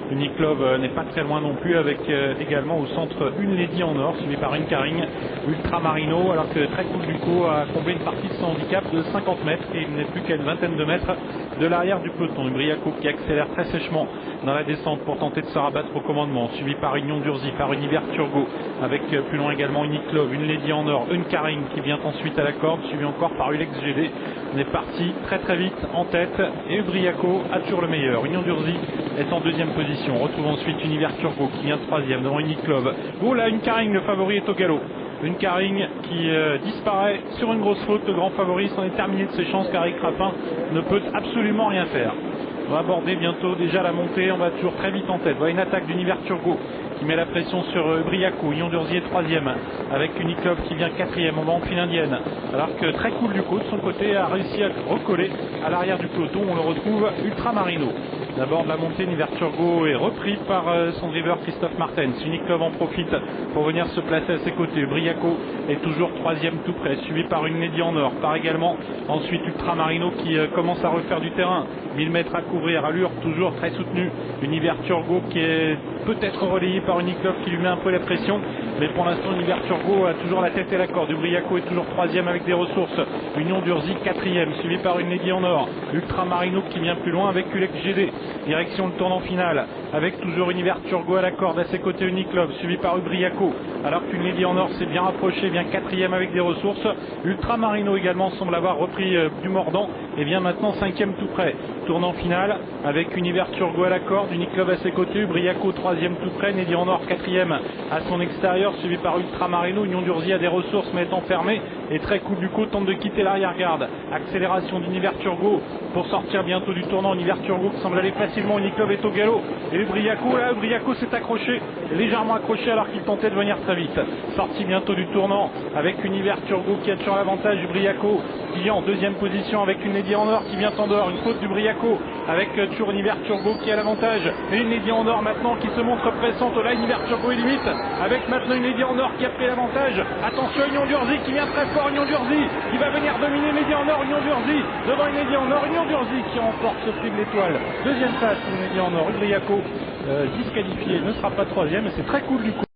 Uniklov n'est pas très loin non plus, avec également au centre une Lady en or suivie par une Caring Ultramarino, alors que Très Cool Duco a comblé une partie de son handicap de 50 mètres et il n'est plus qu'à une vingtaine de mètres de l'arrière du peloton. Briaco qui accélère très sèchement dans la descente pour tenter de se rabattre au commandement, suivi par Union d'Urzy, par Univers Turgot, avec plus loin également Uniklov, une Lady en or, une Caring qui vient ensuite à la corde, suivi encore par Ulex GD. On est parti très très vite en tête et Briaco a toujours le meilleur. Union d'Urzy est en deuxième position. On retrouve ensuite Univers Turgot qui vient troisième devant Uniklov. Oh là, une Caring, le favori est au galop. Une Caring qui disparaît sur une grosse faute. Le grand favori s'en est terminé de ses chances car Eric Rapin ne peut absolument rien faire. On va aborder bientôt déjà la montée. On va toujours très vite en tête. Voilà une attaque d'Univers Turgot qui met la pression sur Briaco. Union d'Urzy est troisième avec Uniklov qui vient quatrième. On va en file indienne. Alors que Très Cool Duco de son côté a réussi à recoller à l'arrière du peloton. On le retrouve Ultramarino. D'abord de la montée, Univers Turgot est repris par son driver Christophe Martens. Uniklov en profite pour venir se placer à ses côtés. Briaco est toujours troisième tout près, suivi par une Lady en or, par également ensuite Ultramarino qui commence à refaire du terrain. 1000 mètres à couvrir, allure toujours très soutenue. Univers Turgot qui est peut-être relayé par Uniklov qui lui met un peu la pression, mais pour l'instant Univers Turgot a toujours la tête et la corde. Briaco est toujours troisième avec des ressources. Union d'Urzy quatrième, suivi par une Lady en or. Ultramarino qui vient plus loin avec Ulex GD. Direction le tournant final avec toujours Univers Turgot à la corde, à ses côtés Uniklov, suivi par Briaco, alors qu'une Lady en or s'est bien rapprochée, vient quatrième avec des ressources. Ultramarino également semble avoir repris du mordant et vient maintenant cinquième tout près. Tournant final avec Univers Turgot à la corde, Uniklov à ses côtés, Briaco troisième tout près, Lady en or quatrième à son extérieur, suivi par Ultramarino. Union d'Urzy a des ressources mais est enfermé et Très Cool Duco tente de quitter l'arrière-garde. Accélération d'Univers Turgot pour sortir bientôt du tournant. Univers Turgot qui semble aller facilement. Uniklov est au galop et Briaco s'est accroché, légèrement accroché alors qu'il tentait de venir très vite. Sortie bientôt du tournant avec Univers Turgot qui a toujours l'avantage. Briaco qui est en deuxième position avec une Lady en or qui vient en dehors. Une faute du Briaco avec toujours Univers Turgot qui a l'avantage et une Lady en or maintenant qui se montre pressante. Là Univers Turgot est limite avec maintenant une Lady en or qui a pris l'avantage. Attention, Union d'Urzy qui vient très fort. Union d'Urzy qui va venir dominer. Lady en or, Union d'Urzy devant une Lady en or. Union d'Urzy qui remporte ce prix de l'étoile. Deuxième place, une Lady en or. Briaco disqualifié ne sera pas troisième et c'est Très Cool Duco.